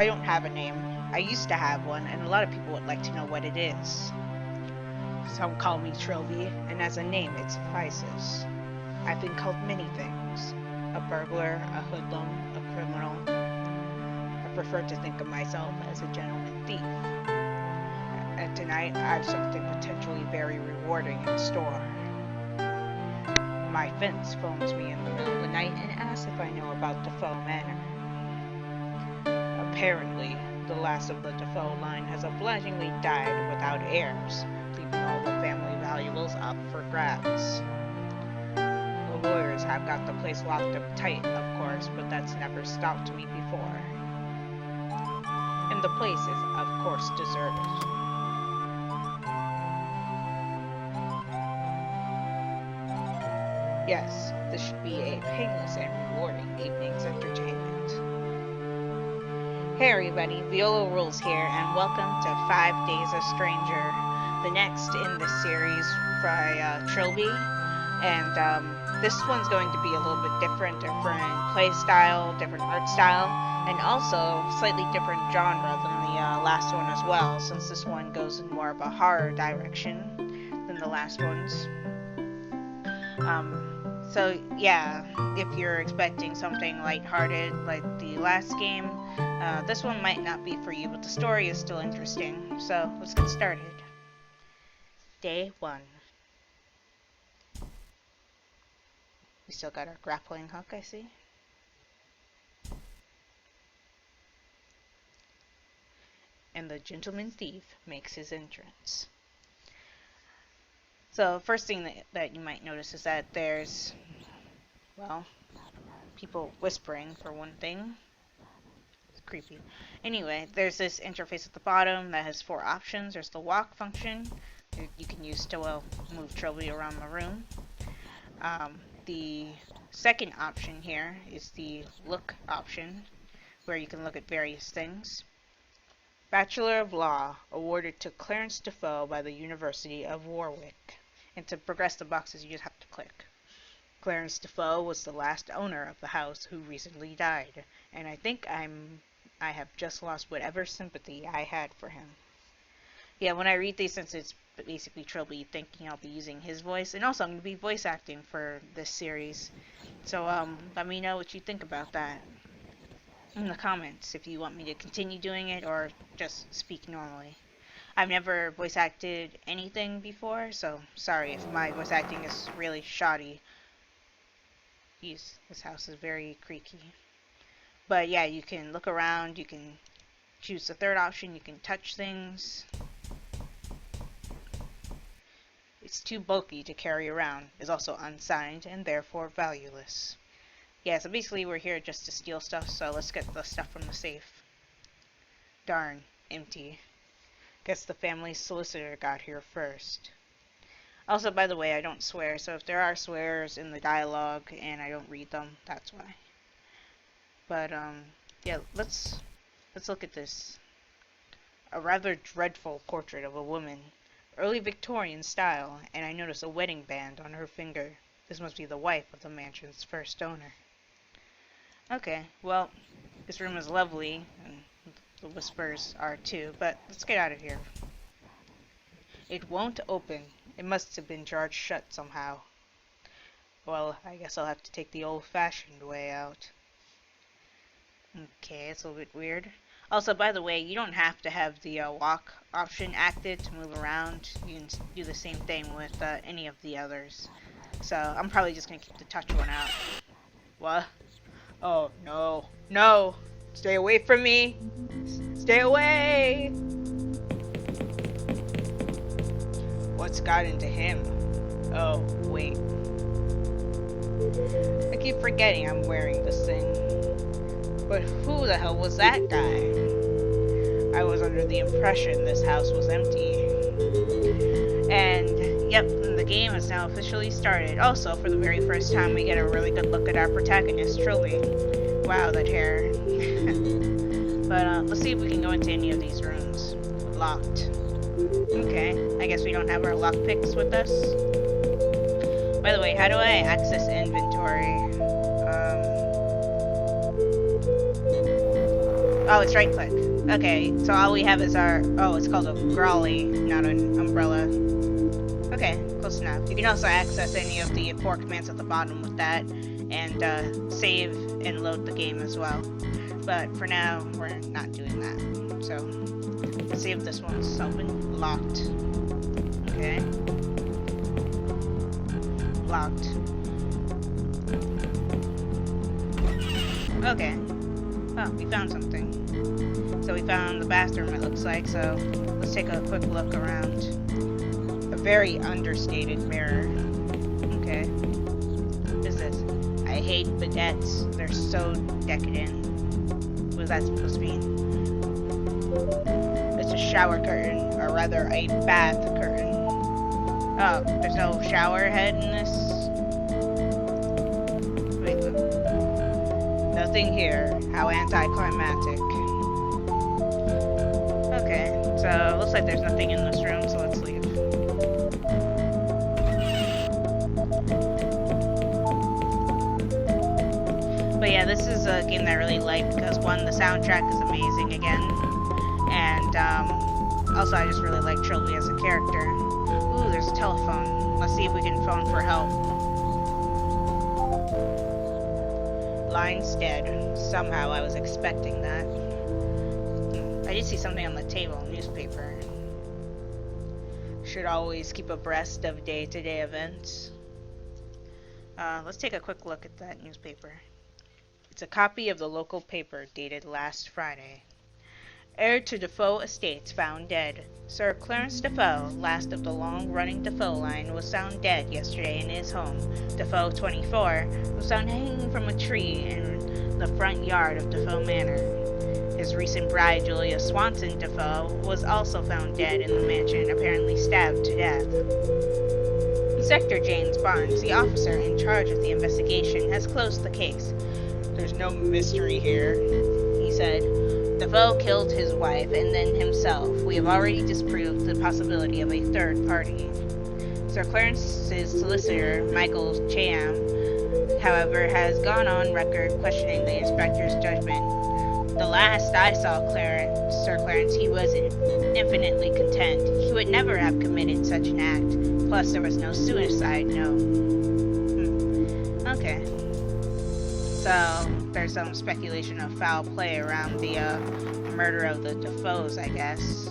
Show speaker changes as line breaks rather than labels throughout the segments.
I don't have a name. I used to have one, and a lot of people would like to know what it is. Some call me Trilby, and as a name, it suffices. I've been called many things. A burglar, a hoodlum, a criminal. I prefer to think of myself as a gentleman thief. And tonight, I have something potentially very rewarding in store. My fence phones me in the middle of the night and asks if I know about Defoe Manor. Apparently, the last of the Defoe line has obligingly died without heirs, leaving all the family valuables up for grabs. The lawyers have got the place locked up tight, of course, but that's never stopped me before. And the place is, of course, deserted. Yes, this should be a painless and rewarding evening's entertainment. Hey everybody, Viola Rules here, and welcome to 5 Days a Stranger, the next in this series by Trilby. And this one's going to be a little bit different play style, different art style, and also slightly different genre than the last one as well, since this one goes in more of a horror direction than the last ones. So yeah, if you're expecting something lighthearted like the last game, this one might not be for you, but the story is still interesting. So let's get started. Day 1. We still got our grappling hook, I see. And the gentleman thief makes his entrance. So, first thing that you might notice is that there's, well, people whispering, for one thing. It's creepy. Anyway, there's this interface at the bottom that has 4 options. There's the walk function you can use to, well, move Trilby around the room. The second option here is the look option, where you can look at various things. Bachelor of Law, awarded to Clarence Defoe by the University of Warwick. And to progress the boxes, you just have to click. Clarence Defoe was the last owner of the house who recently died, and I think I have just lost whatever sympathy I had for him. Yeah, when I read these, since it's basically Trilby thinking I'll be using his voice, and also I'm going to be voice acting for this series. So let me know what you think about that in the comments, if you want me to continue doing it or just speak normally. I've never voice acted anything before, so sorry if my voice acting is really shoddy. Jeez, this house is very creaky. But yeah, you can look around, you can choose the third option, you can touch things. It's too bulky to carry around, is also unsigned, and therefore valueless. Yeah, so basically we're here just to steal stuff, so let's get the stuff from the safe. Darn, empty. Guess the family solicitor got here first. Also, by the way, I don't swear, so if there are swears in the dialogue and I don't read them, that's why. But, yeah, let's look at this. A rather dreadful portrait of a woman. Early Victorian style, and I notice a wedding band on her finger. This must be the wife of the mansion's first owner. Okay, well, this room is lovely, and the whispers are too, but let's get out of here. It won't open. It must have been jarred shut somehow. Well, I guess I'll have to take the old-fashioned way out. Okay, it's a little bit weird. Also, by the way, you don't have to have the walk option active to move around. You can do the same thing with any of the others. So, I'm probably just going to keep the touch one out. What? Oh, no. No! Stay away from me! Stay away! What's got into him? Oh, wait. I keep forgetting I'm wearing this thing. But who the hell was that guy? I was under the impression this house was empty. And, yep, the game has now officially started. Also, for the very first time, we get a really good look at our protagonist, Trilby. Wow, that hair. But, let's see if we can go into any of these rooms. Locked. Okay, I guess we don't have our lockpicks with us. By the way, how do I access inventory? Oh, it's right click. Okay, so all we have is our... Oh, it's called a growly, not an umbrella. Okay, close enough. You can also access any of the 4 commands at the bottom with that, and save and load the game as well. But for now, we're not doing that. So, let's see if this one's open. Locked. Okay. Locked. Okay. Oh, we found something. So we found the bathroom, it looks like, so let's take a quick look around. A very understated mirror. Okay. What is this? I hate bidettes. They're so decadent. What is that supposed to mean? It's a shower curtain, or rather a bath curtain. Oh, there's no shower head in this? Wait, look. Nothing here. How anticlimactic. Okay, so looks like there's nothing in this room, so let's leave. But yeah, this is a game that I really like because one, the soundtrack is amazing again, and also I just really like Trilby as a character. Ooh, there's a telephone. Let's see if we can phone for help. Line's dead. Somehow I was expecting that. I did see something on the table, newspaper. Should always keep abreast of day-to-day events. Let's take a quick look at that newspaper. It's a copy of the local paper dated last Friday. Heir to Defoe Estates found dead. Sir Clarence Defoe, last of the long-running Defoe line, was found dead yesterday in his home. Defoe, 24, was found hanging from a tree in the front yard of Defoe Manor. His recent bride, Julia Swanson Defoe, was also found dead in the mansion, apparently stabbed to death. Inspector James Barnes, the officer in charge of the investigation, has closed the case. There's no mystery here, he said. Defoe killed his wife and then himself. We have already disproved the possibility of a third party. Sir Clarence's solicitor, Michael Cham, however, has gone on record questioning the inspector's judgment. The last I saw Sir Clarence, he was infinitely content. He would never have committed such an act. Plus, there was no suicide note. Okay. So, there's some speculation of foul play around the murder of the Defoes, I guess.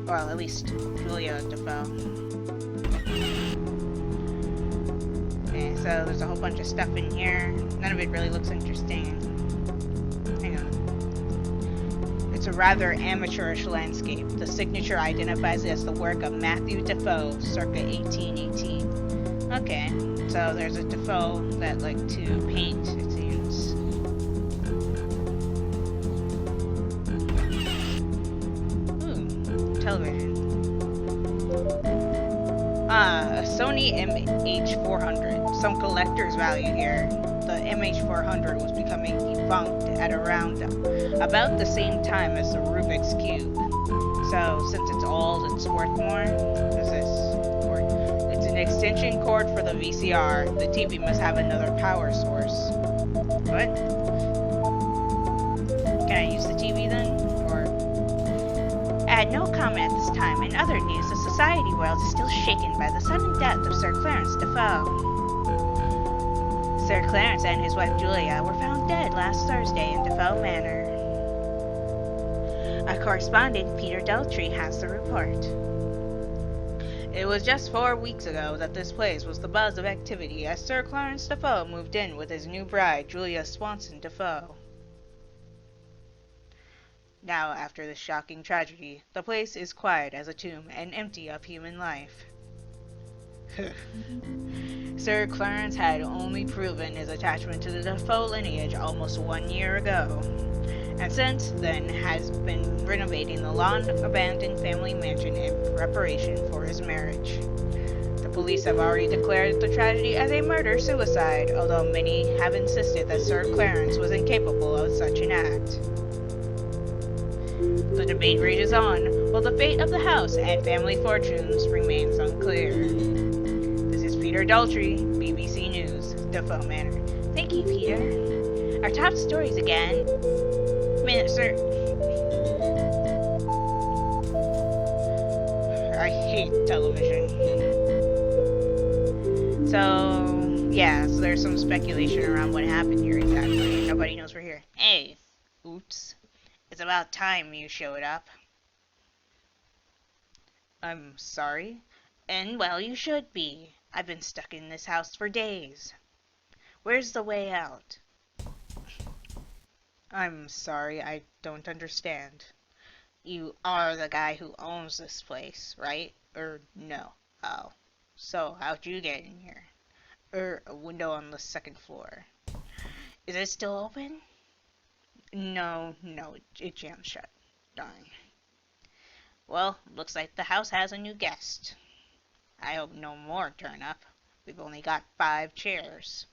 Well, at least Julia Defoe. Okay, so there's a whole bunch of stuff in here. None of it really looks interesting. Hang on. It's a rather amateurish landscape. The signature identifies it as the work of Matthew Defoe, circa 1818. Okay, so there's a Defoe that liked to paint, it seems. Ooh, television. A Sony MH400. Some collector's value here. The MH400 was becoming defunct at around about the same time as the Rubik's Cube. So, since it's old, it's worth more. What is this? It's an extension cord for the VCR. The TV must have another power source. What? Can I use the TV then? Or... Add no comment at this time. In other news, the society world is still shaken by the sudden death of Sir Clarence Defoe. Sir Clarence and his wife Julia were found dead last Thursday in Defoe Manor. Our correspondent, Peter Deltry, has the report. It was just 4 weeks ago that this place was the buzz of activity as Sir Clarence Defoe moved in with his new bride, Julia Swanson Defoe. Now, after this shocking tragedy, the place is quiet as a tomb and empty of human life. Sir Clarence had only proven his attachment to the Defoe lineage almost 1 year ago, and since then has been renovating the long-abandoned family mansion in preparation for his marriage. The police have already declared the tragedy as a murder-suicide, although many have insisted that Sir Clarence was incapable of such an act. The debate rages on, while the fate of the house and family fortunes remains unclear. This is Peter Daltrey, BBC News, Defoe Manor. Thank you, Peter. Our top stories again. minute, sir. I hate television. So, yeah, so there's some speculation around what happened here exactly. Nobody knows we're here. Hey, oops. It's about time you showed up. I'm sorry. And well, you should be. I've been stuck in this house for days. Where's the way out? I'm sorry, I don't understand. You are the guy who owns this place, right? Or no? Oh. So, how'd you get in here? A window on the second floor. Is it still open? No, it jammed shut. Darn. Well, looks like the house has a new guest. I hope no more turn up. We've only got 5 chairs.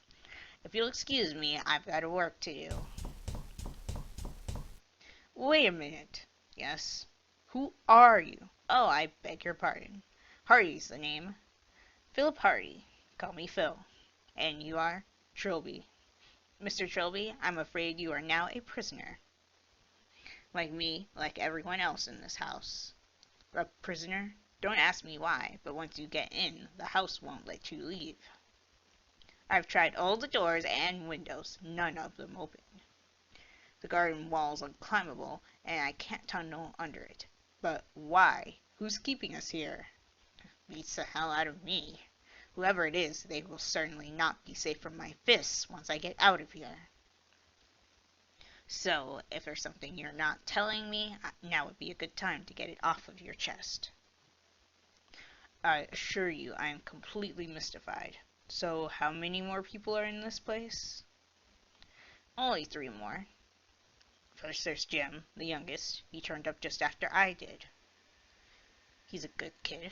If you'll excuse me, I've got work to do. Wait a minute. Yes? Who are you? Oh, I beg your pardon. Hardy's the name. Philip Hardy. Call me Phil. And you are? Trilby. Mr. Trilby, I'm afraid you are now a prisoner. Like me, like everyone else in this house. A prisoner? Don't ask me why, but once you get in, the house won't let you leave. I've tried all the doors and windows, none of them open. The garden wall's unclimbable, and I can't tunnel under it. But why? Who's keeping us here? Beats the hell out of me. Whoever it is, they will certainly not be safe from my fists once I get out of here. So, if there's something you're not telling me, now would be a good time to get it off of your chest. I assure you, I am completely mystified. So, how many more people are in this place? Only 3 more. First, there's Jim, the youngest. He turned up just after I did. He's a good kid.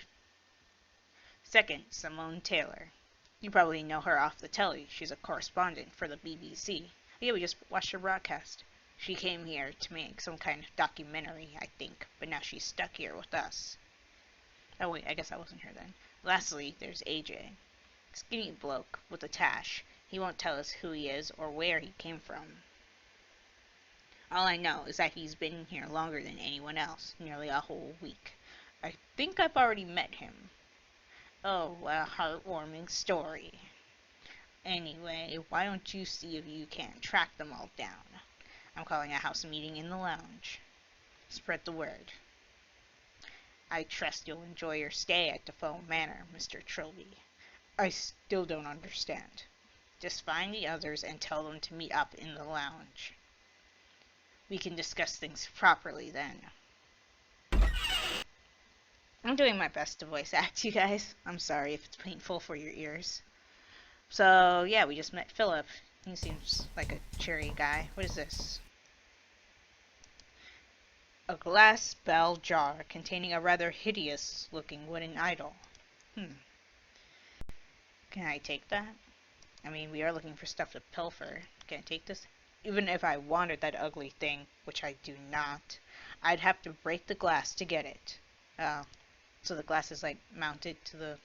Second, Simone Taylor. You probably know her off the telly. She's a correspondent for the BBC. Yeah, we just watched her broadcast. She came here to make some kind of documentary, I think, but now she's stuck here with us. Oh wait, I guess I wasn't here then. Lastly, there's AJ. Skinny bloke with a tash. He won't tell us who he is or where he came from. All I know is that he's been here longer than anyone else, nearly a whole week. I think I've already met him. Oh, what a heartwarming story. Anyway, why don't you see if you can track them all down? I'm calling a house meeting in the lounge. Spread the word. I trust you'll enjoy your stay at Defoe Manor, Mr. Trilby. I still don't understand. Just find the others and tell them to meet up in the lounge. We can discuss things properly then. I'm doing my best to voice act, you guys. I'm sorry if it's painful for your ears. So, yeah, we just met Philip. He seems like a cheery guy. What is this? A glass bell jar containing a rather hideous-looking wooden idol. Can I take that? I mean, we are looking for stuff to pilfer. Can I take this? Even if I wanted that ugly thing, which I do not, I'd have to break the glass to get it. Oh, so the glass is like mounted to the,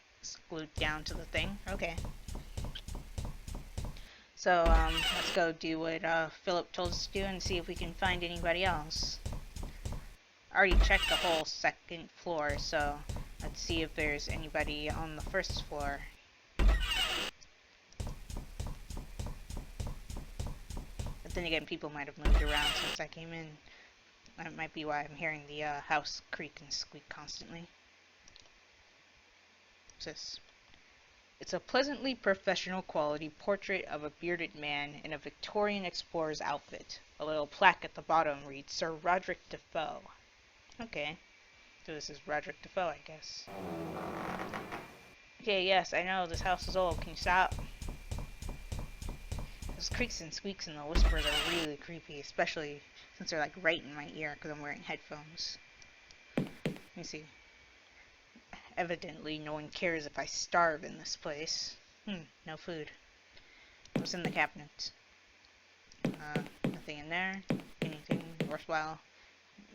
glued down to the thing? Okay. So, let's go do what Philip told us to do and see if we can find anybody else. I already checked the whole second floor, so let's see if there's anybody on the first floor. But then again, people might have moved around since I came in. That might be why I'm hearing the house creak and squeak constantly. What's this? It's a pleasantly professional quality portrait of a bearded man in a Victorian explorer's outfit. A little plaque at the bottom reads, Sir Roderick Defoe. Okay. So this is Roderick Defoe, I guess. Okay, yes, I know this house is old. Can you stop? Those creaks and squeaks and the whispers are really creepy, especially since they're like right in my ear because I'm wearing headphones. Let me see. Evidently, no one cares if I starve in this place. No food. What's in the cabinet? Nothing in there. Anything worthwhile?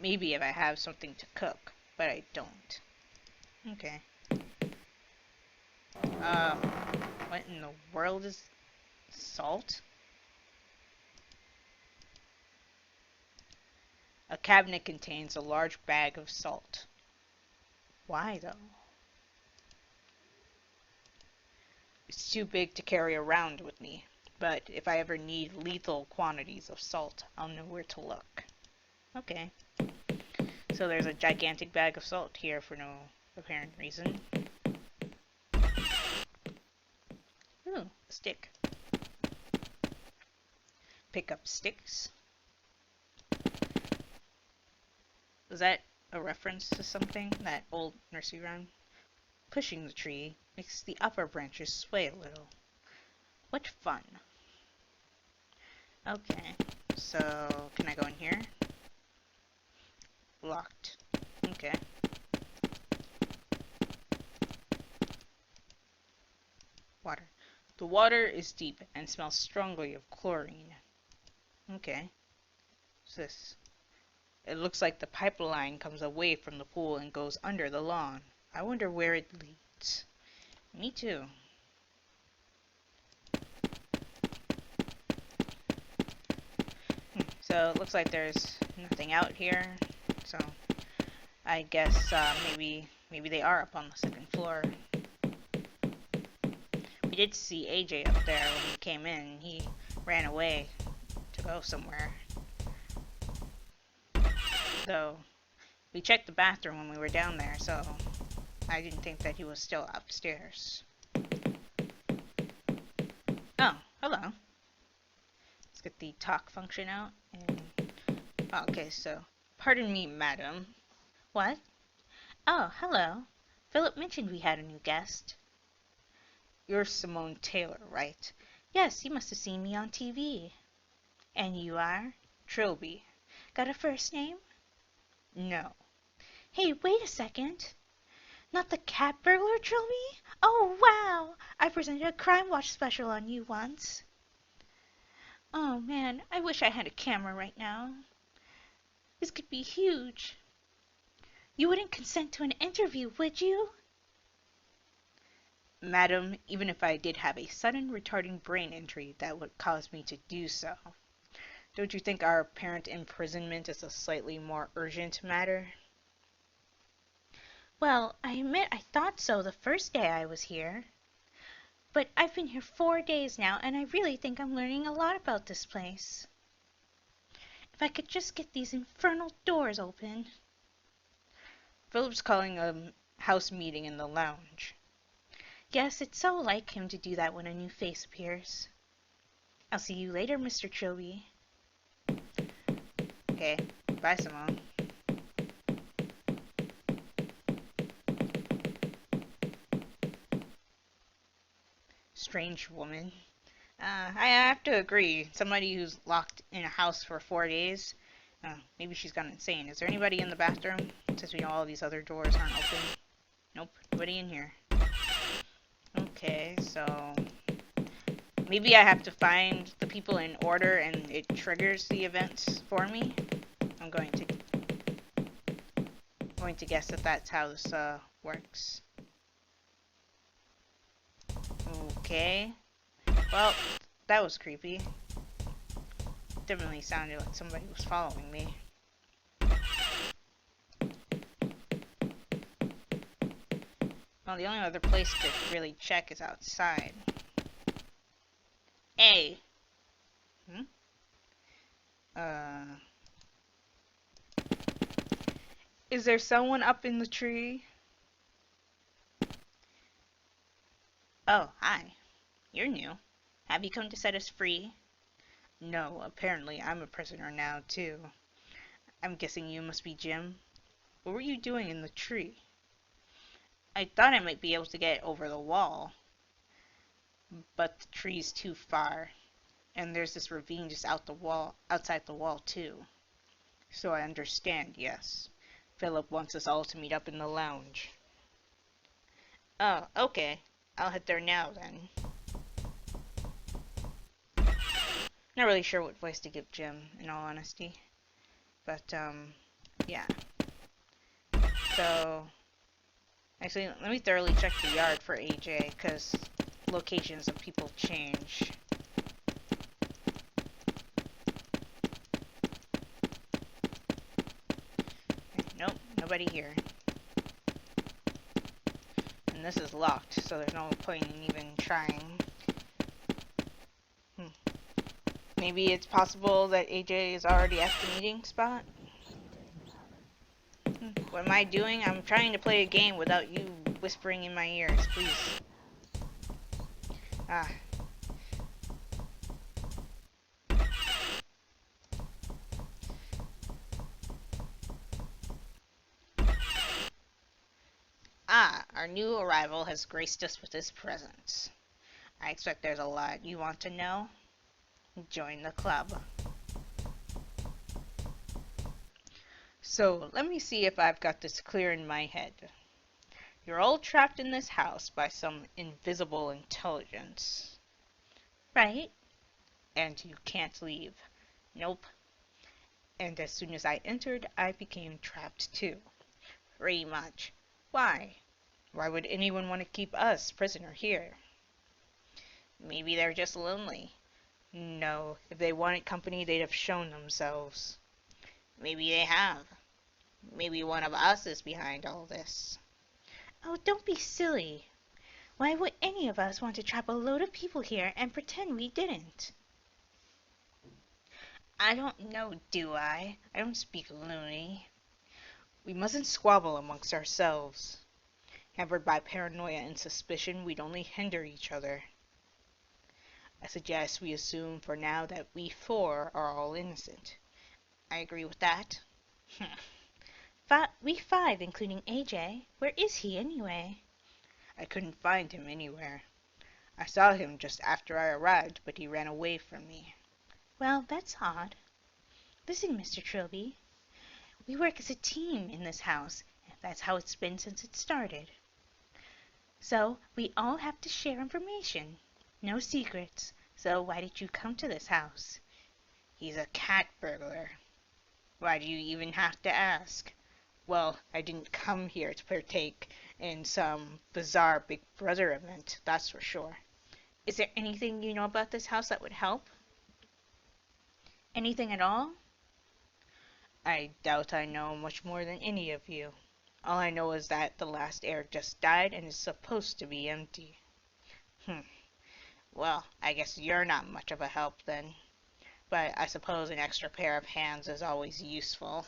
Maybe if I have something to cook, but I don't. Okay. What in the world is salt? A cabinet contains a large bag of salt. Why, though? It's too big to carry around with me, but if I ever need lethal quantities of salt, I'll know where to look. Okay. So there's a gigantic bag of salt here for no apparent reason. Ooh, a stick. Pick up sticks. Is that a reference to something? That old nursery rhyme? Pushing the tree makes the upper branches sway a little. What fun. Okay, so can I go in here? Locked. Okay. Water. The water is deep and smells strongly of chlorine. Okay. What's this? It looks like the pipeline comes away from the pool and goes under the lawn. I wonder where it leads. Me too. So it looks like there's nothing out here. So I guess maybe they are up on the second floor. We did see AJ up there when we came in. He ran away to go somewhere. So we checked the bathroom when we were down there, so I didn't think that he was still upstairs. Oh, hello. Let's get the talk function out. And okay, so pardon me, madam. What? Oh, hello. Philip mentioned we had a new guest. You're Simone Taylor, right? Yes, you must have seen me on TV. And you are? Trilby. Got a first name? No. Hey, wait a second. Not the cat burglar, Trilby? Oh, wow! I presented a Crime Watch special on you once. Oh, man, I wish I had a camera right now. This could be huge. You wouldn't consent to an interview, would you? Madam, even if I did have a sudden retarding brain injury, that would cause me to do so. Don't you think our apparent imprisonment is a slightly more urgent matter? Well, I admit I thought so the first day I was here. But I've been here 4 days now, and I really think I'm learning a lot about this place. If I could just get these infernal doors open. Philip's calling a house meeting in the lounge. Yes, it's so like him to do that when a new face appears. I'll see you later, Mr. Trilby. Okay, bye, Simone. Strange woman. I have to agree. Somebody who's locked in a house for 4 days, maybe she's gone insane. Is there anybody in the bathroom? Since we know all these other doors aren't open. Nope, nobody in here. Okay, so maybe I have to find the people in order and it triggers the events for me. I'm going to guess that that's how this works. Okay. Well, that was creepy. Definitely sounded like somebody was following me. Well, the only other place to really check is outside. Hey! Is there someone up in the tree? Oh, hi. You're new. Have you come to set us free? No, apparently I'm a prisoner now, too. I'm guessing you must be Jim. What were you doing in the tree? I thought I might be able to get over the wall, but the tree's too far, and there's this ravine just outside the wall, too. So I understand, yes. Philip wants us all to meet up in the lounge. Oh, okay. I'll head there now, then. Not really sure what voice to give Jim, in all honesty. But, yeah. So, actually, let me thoroughly check the yard for AJ, because locations of people change. nobody here. And this is locked, so there's no point in even trying. Maybe it's possible that AJ is already at the meeting spot? What am I doing? I'm trying to play a game without you whispering in my ears, please. Ah. Ah, our new arrival has graced us with his presence. I expect there's a lot you want to know. Join the club. So, let me see if I've got this clear in my head. You're all trapped in this house by some invisible intelligence. Right? And you can't leave. Nope. And as soon as I entered, I became trapped too. Pretty much. Why? Why would anyone want to keep us prisoner here? Maybe they're just lonely. No, if they wanted company, they'd have shown themselves. Maybe they have. Maybe one of us is behind all this. Oh, don't be silly. Why would any of us want to trap a load of people here and pretend we didn't? I don't know, do I? I don't speak loony. We mustn't squabble amongst ourselves. Hampered by paranoia and suspicion, we'd only hinder each other. I suggest we assume for now that we four are all innocent. I agree with that. We five, including AJ. Where is he, anyway? I couldn't find him anywhere. I saw him just after I arrived, but he ran away from me. Well, that's odd. Listen, Mr. Trilby. We work as a team in this house. That's how it's been since it started. So, we all have to share information. No secrets. So, why did you come to this house? He's a cat burglar. Why do you even have to ask? Well, I didn't come here to partake in some bizarre Big Brother event, that's for sure. Is there anything you know about this house that would help? Anything at all? I doubt I know much more than any of you. All I know is that the last heir just died and is supposed to be empty. Well, I guess you're not much of a help then. But I suppose an extra pair of hands is always useful.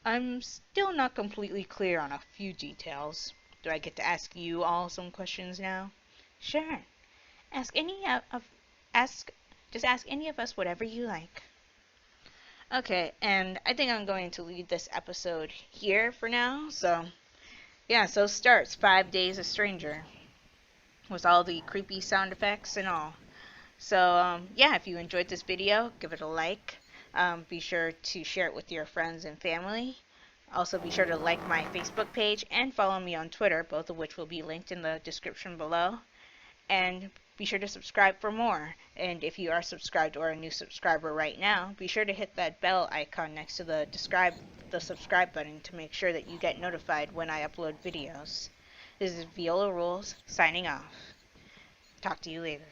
I'm still not completely clear on a few details. Do I get to ask you all some questions now? Sure. Ask any of us whatever you like. Okay, and I think I'm going to leave this episode here for now. So, yeah, so starts 5 Days a Stranger with all the creepy sound effects and all. So, yeah, if you enjoyed this video, give it a like. Be sure to share it with your friends and family. Also, be sure to like my Facebook page and follow me on Twitter, both of which will be linked in the description below. And be sure to subscribe for more. And if you are subscribed or a new subscriber right now, be sure to hit that bell icon next to the subscribe button to make sure that you get notified when I upload videos. This is Viola Rules, signing off. Talk to you later.